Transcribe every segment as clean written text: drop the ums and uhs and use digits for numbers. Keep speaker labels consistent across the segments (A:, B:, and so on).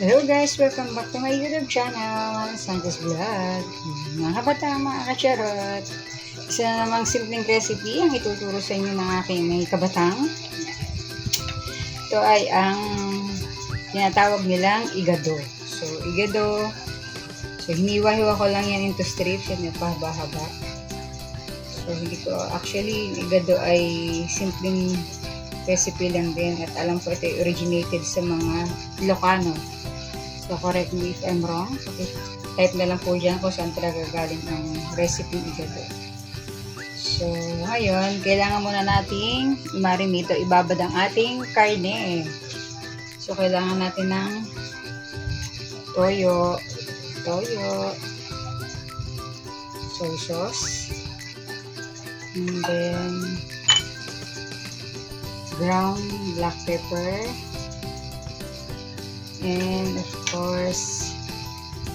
A: Hello guys! Welcome back to my YouTube channel, Santos Vlog. Mga kabata, mga kacharot. Isa na namang simpleng recipe ang ituturo sa inyo ng aking may kabatang. Ito ay ang tinatawag nilang igado. So, igado. So, hiniwa-hiwa ko lang yan into strips. Yan yung pahaba-haba. So, hindi ko, actually, igado ay simpleng recipe lang din. At alam ko ito ay originated sa mga Ilocano. So, correct me if I'm wrong. Okay. Type na lang po dyan kung saan talaga galing ang recipe igado. So, ngayon, kailangan muna nating i-marinate o ibabad ang ating karne. So, kailangan natin ng toyo, soy sauce, and then ground black pepper, and of course,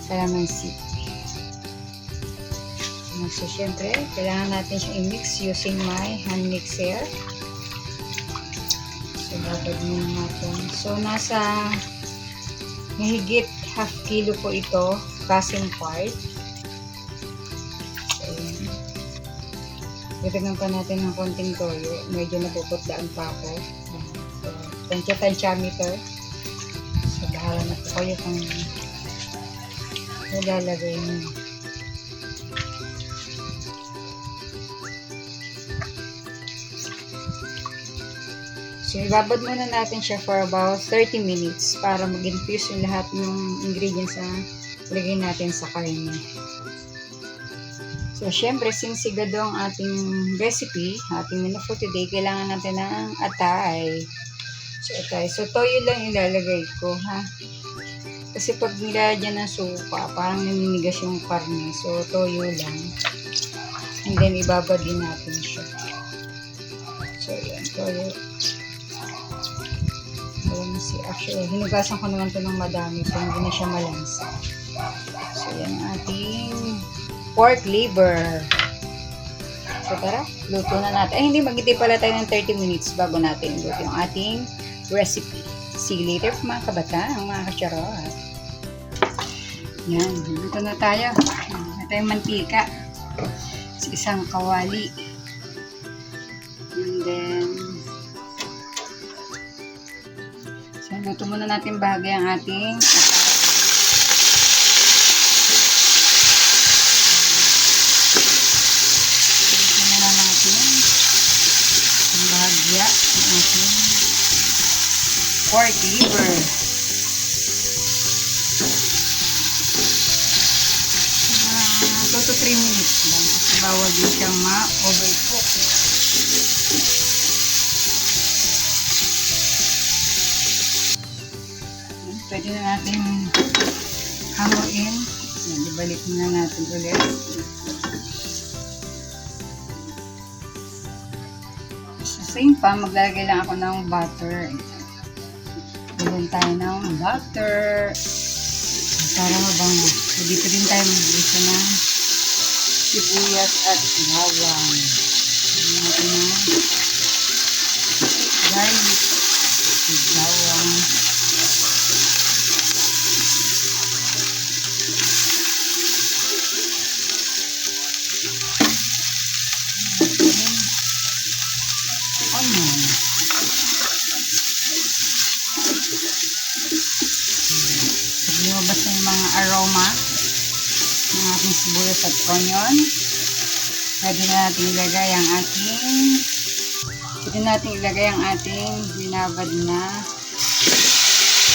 A: calamansi. So, syempre, kailangan natin siyang i-mix using my hand mixer. So, babad muna natin. So, nasa mahigit half kilo po ito, passing part. So, dagdagan pa natin ng konting toyo. Medyo napuputlaan pa ako. So, tansya meter. So, bahala na po kayo kung nalalagay niyo. So, ibabad muna natin siya for about 30 minutes para mag-infuse yung lahat ng ingredients na ilagay natin sa karne. So, syempre, since sigado ang ating recipe, ating menu for today, kailangan natin ng atay. So, atay. So, toyo lang ilalagay ko, ha? Kasi pag nilagyan ng suka, parang naninigas yung karne. So, toyo lang. And then, ibabad din natin siya. So, yan, toyo. Actually, hinugasan ko naman ito ng madami so hindi na siya malansa. So, yan ang ating pork liver. So, tara, luto na natin. Ay, hindi, maghintay pala tayo ng 30 minutes bago natin luto yung ating recipe. See you later mga kabatang, mga kacharot. Yan, luto na tayo. Ito yung mantika. Sa isang kawali. And then, so, luto muna natin bahagi ang ating luto muna natin ang bahagya ng ating pork liver. 2 to 3 minutes lang kasi bawal din siyang ma-overcook. Pwede na natin hanguin. Ibalik muna natin ulit. Sa same pa, maglalagay lang ako ng butter. Bigyan tayo ng butter. Para mabango. So, dito din tayo mag-isa ng sibuyas at bawang. Bigyan natin ng garlic. Bawang. Onion. Lumabas na yung mga aroma ng ating sibuyas at onion. Pwede na natin ilagay ang ating binabad na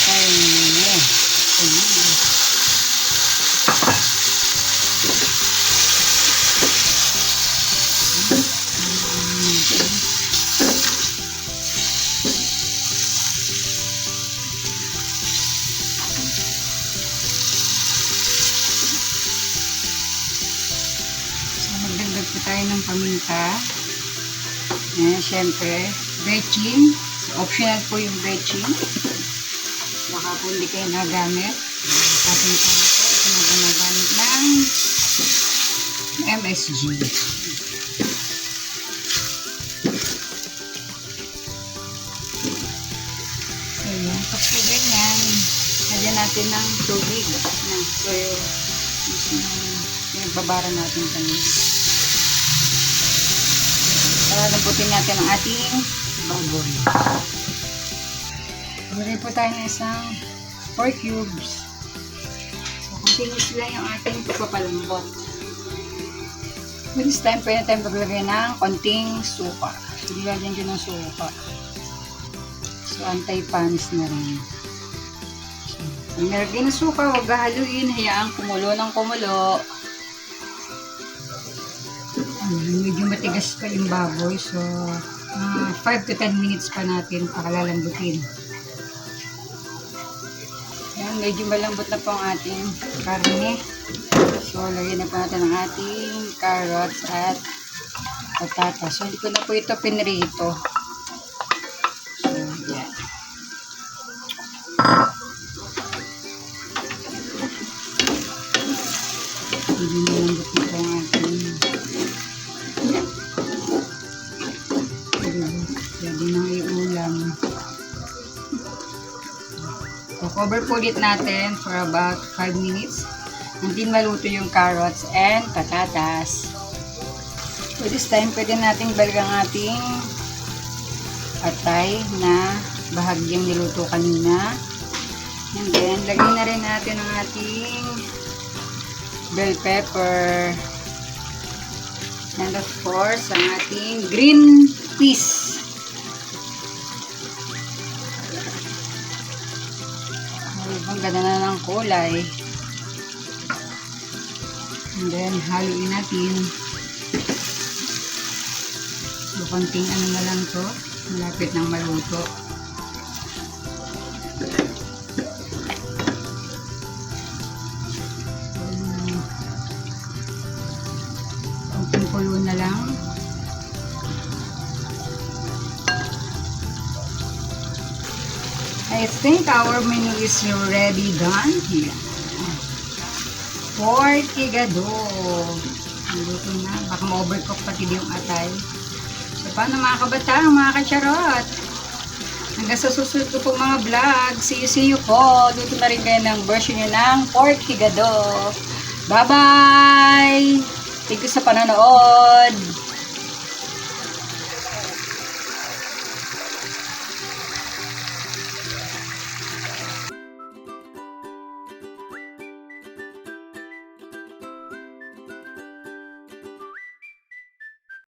A: karne. Magdagdag po tayo ng paminta. Siyempre, bechin. So, optional po yung bechin. Baka po hindi kayo nagamit. Kasi ito nagamit ng MSG. So, yun. Pag po ganyan, lagyan natin natin ng tubig. So, nagbabara natin kami. Para lambutin natin ang ating baboy. Lagay po tayo ng isang 4 cubes. So, continuous lang yung ating pagpapalambot. This time, pwede tayong maglagay ng konting suka. Lagyan din ng suka. So, anti-panis na rin. So, pag nilagay ng suka, huwag haluin. Hayaan kumulo ng kumulo. Medyo matigas pa yung baboy. So, 5 to 10 minutes pa natin pakalalambutin. Ayan, medyo malambot na po ang ating karne. So, lagyan na po natin ang ating carrots at patatas. So, hindi ko na po ito pinrito. So, yan. Hindi malambot na po ang ating pwede nang iulam. So, cover po ulit natin for about 5 minutes. Until maluto yung carrots and patatas. So this time, pwede nating balikan ang ating atay na bahagyang niluto kanina. And then, lagay na rin natin ang ating bell pepper. And of course, ang ating green peas. Ang ganda na ng kulay. And then, haluin natin. So, konting ano na lang to. Malapit ng maluto. Konting kulo na lang. I think our menu is already done here. Pork higado. Luto na. Baka ma-overcook pati yung atay. So, paano mga kabatang, mga kacharot? Hanggang sa susunod ko pong mga vlog. See you po. Luto na rin kayo ng version nyo ng pork higado. Bye-bye! Thank you sa panonood.